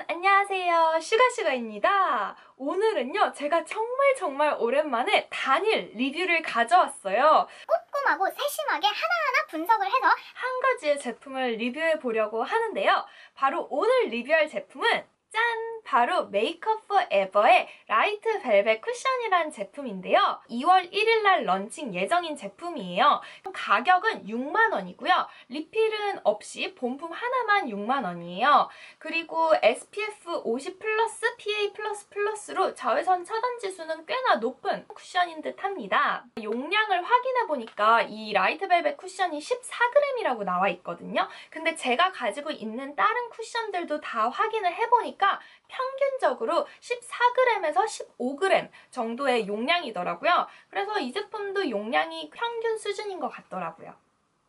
안녕하세요, 슈가슈가입니다. 오늘은요, 제가 정말 오랜만에 단일 리뷰를 가져왔어요. 꼼꼼하고 세심하게 하나하나 분석을 해서 한 가지의 제품을 리뷰해 보려고 하는데요. 바로 오늘 리뷰할 제품은 짠! 바로 메이크업 포에버의 라이트 벨벳 쿠션이라는 제품인데요. 2월 1일 날 런칭 예정인 제품이에요. 가격은 6만원이고요. 리필은 없이 본품 하나만 6만원이에요. 그리고 SPF 50 플러스, PA++로 자외선 차단 지수는 꽤나 높은 쿠션인 듯 합니다. 용량을 확인해보니까 이 라이트 벨벳 쿠션이 14g이라고 나와 있거든요. 근데 제가 가지고 있는 다른 쿠션들도 다 확인을 해보니까 평균적으로 14g에서 15g 정도의 용량이더라고요. 그래서 이 제품도 용량이 평균 수준인 것 같더라고요.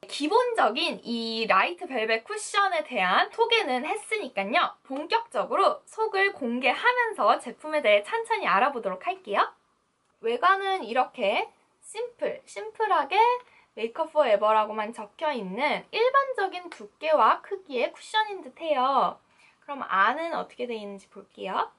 기본적인 이 라이트 벨벳 쿠션에 대한 소개는 했으니까요. 본격적으로 속을 공개하면서 제품에 대해 천천히 알아보도록 할게요. 외관은 이렇게 심플하게 메이크업 포에버라고만 적혀있는 일반적인 두께와 크기의 쿠션인 듯해요. 그럼 안은 어떻게 되어 있는지 볼게요.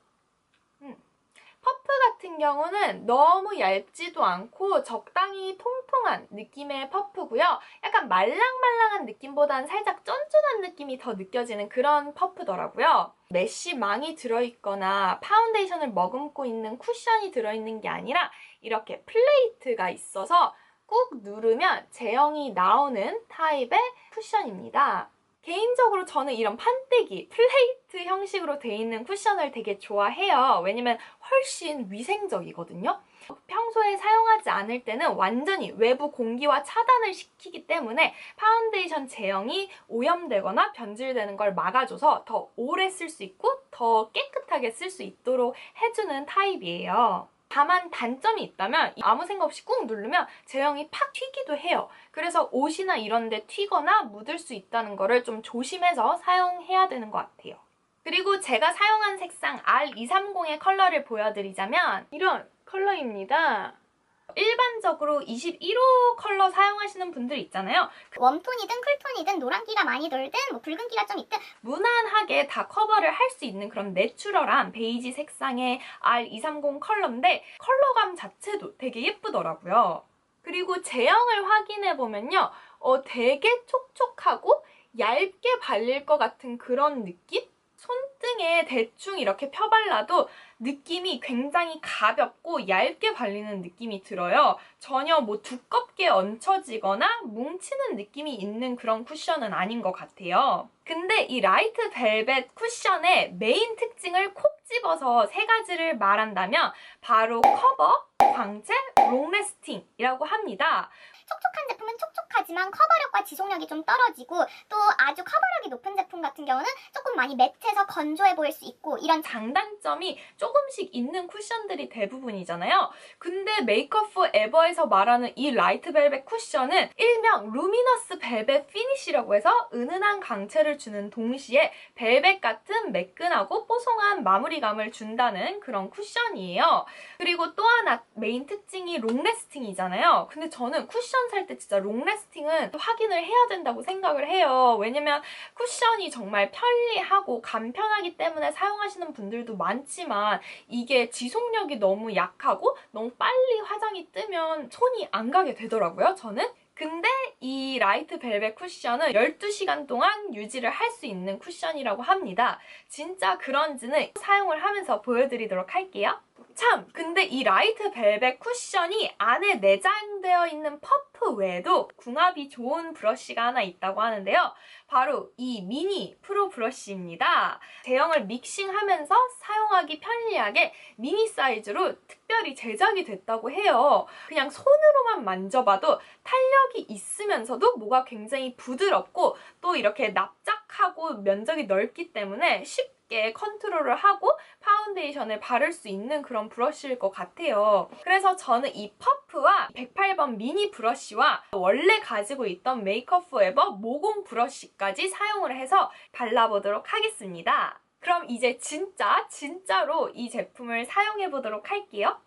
퍼프 같은 경우는 너무 얇지도 않고 적당히 통통한 느낌의 퍼프고요. 약간 말랑말랑한 느낌보다는 살짝 쫀쫀한 느낌이 더 느껴지는 그런 퍼프더라고요. 메쉬망이 들어있거나 파운데이션을 머금고 있는 쿠션이 들어있는 게 아니라 이렇게 플레이트가 있어서 꾹 누르면 제형이 나오는 타입의 쿠션입니다. 개인적으로 저는 이런 판때기, 플레이트 형식으로 돼 있는 쿠션을 되게 좋아해요. 왜냐면 훨씬 위생적이거든요. 평소에 사용하지 않을 때는 완전히 외부 공기와 차단을 시키기 때문에 파운데이션 제형이 오염되거나 변질되는 걸 막아줘서 더 오래 쓸 수 있고 더 깨끗하게 쓸 수 있도록 해주는 타입이에요. 다만 단점이 있다면 아무 생각 없이 꾹 누르면 제형이 팍 튀기도 해요. 그래서 옷이나 이런 데 튀거나 묻을 수 있다는 거를 좀 조심해서 사용해야 되는 것 같아요. 그리고 제가 사용한 색상 R230의 컬러를 보여드리자면 이런 컬러입니다. 일반적으로 21호 컬러 사용하시는 분들 있잖아요. 웜톤이든 쿨톤이든 노란기가 많이 돌든 뭐 붉은기가 좀 있든 무난하게 다 커버를 할 수 있는 그런 내추럴한 베이지 색상의 R230 컬러인데 컬러감 자체도 되게 예쁘더라고요. 그리고 제형을 확인해보면요. 되게 촉촉하고 얇게 발릴 것 같은 그런 느낌? 손등에 대충 이렇게 펴발라도 느낌이 굉장히 가볍고 얇게 발리는 느낌이 들어요. 전혀 뭐 두껍게 얹혀지거나 뭉치는 느낌이 있는 그런 쿠션은 아닌 것 같아요. 근데 이 라이트 벨벳 쿠션의 메인 특징을 콕 집어서 세 가지를 말한다면 바로 커버, 광채, 롱래스팅이라고 합니다. 촉촉한 제품은 촉촉하지만 커버력과 지속력이 좀 떨어지고 또 아주 커버력이 높은 제품 같은 경우는 조금 많이 매트해서 건조해 보일 수 있고 이런 장단점이 조금씩 있는 쿠션들이 대부분이잖아요. 근데 메이크업 포에버에서 말하는 이 라이트 벨벳 쿠션은 일명 루미너스 벨벳 피니쉬라고 해서 은은한 광채를 주는 동시에 벨벳 같은 매끈하고 뽀송한 마무리감을 준다는 그런 쿠션이에요. 그리고 또 하나 메인 특징이 롱래스팅이잖아요. 근데 저는 쿠션 살 때 진짜 롱래스팅은 확인을 해야 된다고 생각을 해요. 왜냐면 쿠션이 정말 편리하고 간편하기 때문에 사용하시는 분들도 많지만 이게 지속력이 너무 약하고 너무 빨리 화장이 뜨면 손이 안 가게 되더라고요, 저는. 근데 이 라이트 벨벳 쿠션은 12시간 동안 유지를 할 수 있는 쿠션이라고 합니다. 진짜 그런지는 사용을 하면서 보여드리도록 할게요. 참, 근데 이 라이트 벨벳 쿠션이 안에 내장되어 있는 퍼프 외에도 궁합이 좋은 브러쉬가 하나 있다고 하는데요. 바로 이 미니 프로 브러쉬입니다. 제형을 믹싱하면서 사용하기 편리하게 미니 사이즈로 특별히 제작이 됐다고 해요. 그냥 손으로만 만져봐도 탄력이 있으면서도 뭐가 굉장히 부드럽고 또 이렇게 납작하고 면적이 넓기 때문에 쉽게 컨트롤을 하고 파운데이션을 바를 수 있는 그런 브러쉬일 것 같아요. 그래서 저는 이 퍼프와 108번 미니 브러쉬와 원래 가지고 있던 메이크업 포에버 모공 브러쉬까지 사용을 해서 발라보도록 하겠습니다. 그럼 이제 진짜로 이 제품을 사용해보도록 할게요.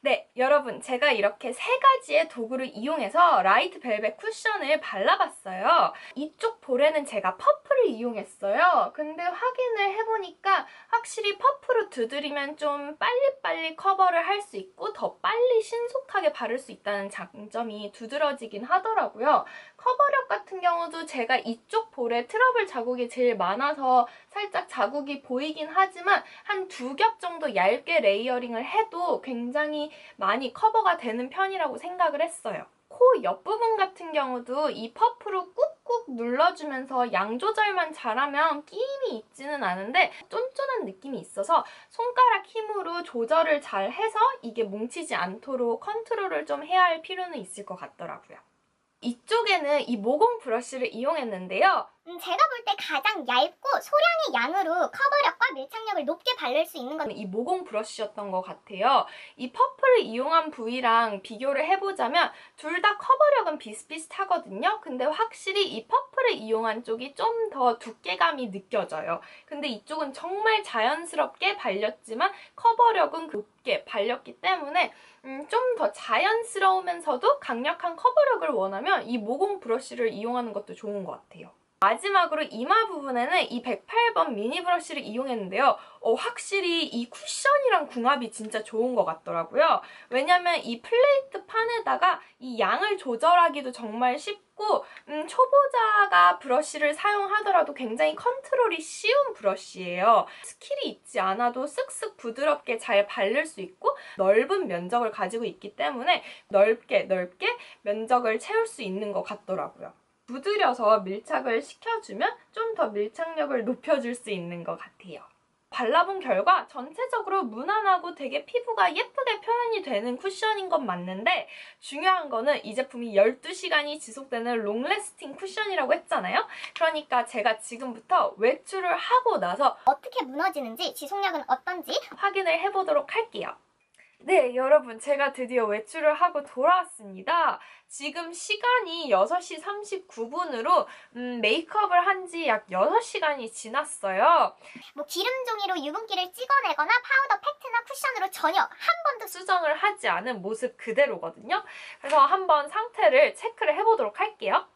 네, 여러분 제가 이렇게 세 가지의 도구를 이용해서 라이트 벨벳 쿠션을 발라봤어요. 이쪽 볼에는 제가 퍼프를 이용했어요. 근데 확인을 해보니까 확실히 퍼프로 두드리면 좀 빨리빨리 커버를 할 수 있고 더 빨리 신속하게 바를 수 있다는 장점이 두드러지긴 하더라고요. 커버력 같은 경우도 제가 이쪽 볼에 트러블 자국이 제일 많아서 살짝 자국이 보이긴 하지만 한 2겹 정도 얇게 레이어링을 해도 굉장히 많이 커버가 되는 편이라고 생각을 했어요. 코 옆부분 같은 경우도 이 퍼프로 꾹꾹 눌러주면서 양 조절만 잘하면 끼임이 있지는 않은데 쫀쫀한 느낌이 있어서 손가락 힘으로 조절을 잘 해서 이게 뭉치지 않도록 컨트롤을 좀 해야 할 필요는 있을 것 같더라고요. 이쪽에는 이 모공 브러쉬를 이용했는데요. 제가 볼 때 가장 얇고 소량의 양으로 커버력과 밀착력을 높게 바를 수 있는 건 이 모공 브러쉬였던 것 같아요. 이 퍼프를 이용한 부위랑 비교를 해보자면 둘 다 커버력은 비슷비슷하거든요. 근데 확실히 이 퍼프를 이용한 쪽이 좀 더 두께감이 느껴져요. 근데 이쪽은 정말 자연스럽게 발렸지만 커버력은 높게 발렸기 때문에 좀 더 자연스러우면서도 강력한 커버력을 원하면 이 모공 브러쉬를 이용하는 것도 좋은 것 같아요. 마지막으로 이마 부분에는 이 108번 미니 브러쉬를 이용했는데요. 확실히 이 쿠션이랑 궁합이 진짜 좋은 것 같더라고요. 왜냐면 이 플레이트 판에다가 이 양을 조절하기도 정말 쉽고 초보자가 브러쉬를 사용하더라도 굉장히 컨트롤이 쉬운 브러쉬예요. 스킬이 있지 않아도 쓱쓱 부드럽게 잘 바를 수 있고 넓은 면적을 가지고 있기 때문에 넓게 면적을 채울 수 있는 것 같더라고요. 두드려서 밀착을 시켜주면 좀 더 밀착력을 높여줄 수 있는 것 같아요. 발라본 결과 전체적으로 무난하고 되게 피부가 예쁘게 표현이 되는 쿠션인 건 맞는데 중요한 거는 이 제품이 12시간이 지속되는 롱래스팅 쿠션이라고 했잖아요. 그러니까 제가 지금부터 외출을 하고 나서 어떻게 무너지는지, 지속력은 어떤지 확인을 해보도록 할게요. 네, 여러분 제가 드디어 외출을 하고 돌아왔습니다. 지금 시간이 6시 39분으로 메이크업을 한 지 약 6시간이 지났어요. 뭐 기름 종이로 유분기를 찍어내거나 파우더 팩트나 쿠션으로 전혀 한 번도 수정을 하지 않은 모습 그대로거든요. 그래서 한번 상태를 체크를 해보도록 할게요.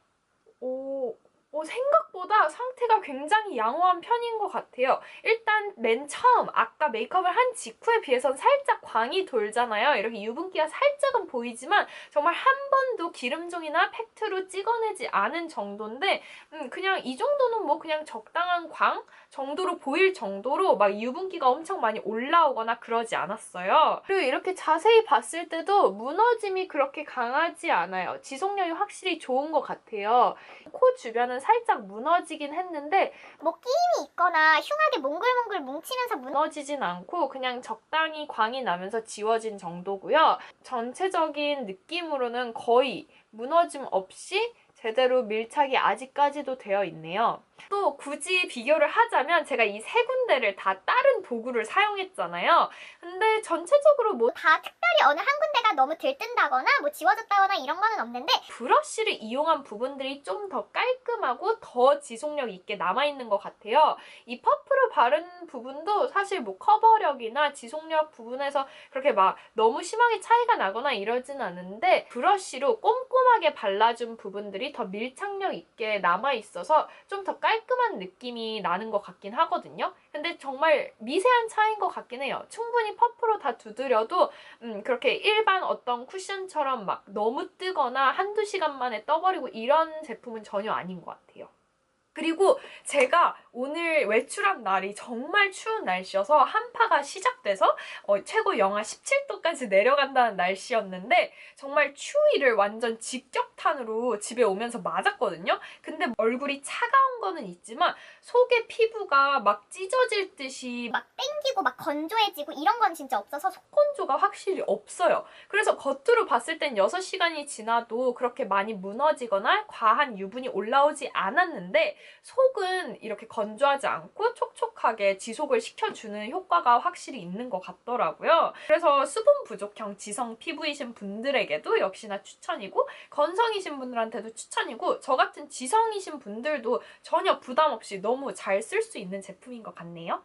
생각보다 상태가 굉장히 양호한 편인 것 같아요. 일단 맨 처음 아까 메이크업을 한 직후에 비해서는 살짝 광이 돌잖아요. 이렇게 유분기가 살짝은 보이지만 정말 한 번도 기름종이나 팩트로 찍어내지 않은 정도인데 그냥 이 정도는 뭐 그냥 적당한 광 정도로 보일 정도로 막 유분기가 엄청 많이 올라오거나 그러지 않았어요. 그리고 이렇게 자세히 봤을 때도 무너짐이 그렇게 강하지 않아요. 지속력이 확실히 좋은 것 같아요. 코 주변은 살짝 무너지긴 했는데 뭐 끼임이 있거나 흉하게 몽글몽글 뭉치면서 무너지진 않고 그냥 적당히 광이 나면서 지워진 정도고요. 전체적인 느낌으로는 거의 무너짐 없이 제대로 밀착이 아직까지도 되어 있네요. 또 굳이 비교를 하자면 제가 이 세 군데를 다 다른 도구를 사용했잖아요. 근데 전체적으로 뭐 다 특별히 어느 한 군데가 너무 들뜬다거나 뭐 지워졌다거나 이런 거는 없는데 브러쉬를 이용한 부분들이 좀 더 깔끔하고 더 지속력 있게 남아있는 것 같아요. 이 퍼프를 바른 부분도 사실 뭐 커버력이나 지속력 부분에서 그렇게 막 너무 심하게 차이가 나거나 이러진 않은데 브러쉬로 꼼꼼하게 발라준 부분들이 더 밀착력 있게 남아있어서 좀 더 깔끔한 느낌이 나는 것 같긴 하거든요. 근데 정말 미세한 차이인 것 같긴 해요. 충분히 퍼프로 다 두드려도 그렇게 일반 어떤 쿠션처럼 막 너무 뜨거나 한두 시간 만에 떠버리고 이런 제품은 전혀 아닌 것 같아요. 그리고 제가 오늘 외출한 날이 정말 추운 날씨여서 한파가 시작돼서 최고 영하 17도까지 내려간다는 날씨였는데 정말 추위를 완전 직격탄으로 집에 오면서 맞았거든요. 근데 얼굴이 차가운 거는 있지만 속의 피부가 막 찢어질 듯이 막 땡기고 막 건조해지고 이런 건 진짜 없어서 속건조가 확실히 없어요. 그래서 겉으로 봤을 땐 6시간이 지나도 그렇게 많이 무너지거나 과한 유분이 올라오지 않았는데 속은 이렇게 건조하지 않고 촉촉하게 지속을 시켜주는 효과가 확실히 있는 것 같더라고요. 그래서 수분 부족형 지성 피부이신 분들에게도 역시나 추천이고 건성이신 분들한테도 추천이고 저 같은 지성이신 분들도 전혀 부담 없이 너무 잘 쓸 수 있는 제품인 것 같네요.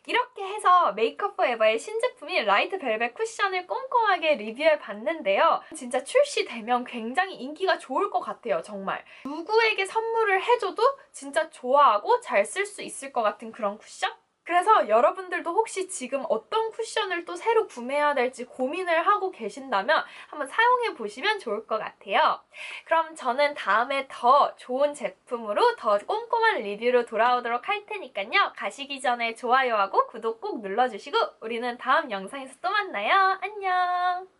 이렇게 해서 메이크업 포에버의 신제품인 라이트 벨벳 쿠션을 꼼꼼하게 리뷰해 봤는데요. 진짜 출시되면 굉장히 인기가 좋을 것 같아요, 정말. 누구에게 선물을 해줘도 진짜 좋아하고 잘 쓸 수 있을 것 같은 그런 쿠션? 그래서 여러분들도 혹시 지금 어떤 쿠션을 또 새로 구매해야 될지 고민을 하고 계신다면 한번 사용해 보시면 좋을 것 같아요. 그럼 저는 다음에 더 좋은 제품으로 더 꼼꼼한 리뷰로 돌아오도록 할 테니까요. 가시기 전에 좋아요하고 구독 꼭 눌러주시고 우리는 다음 영상에서 또 만나요. 안녕!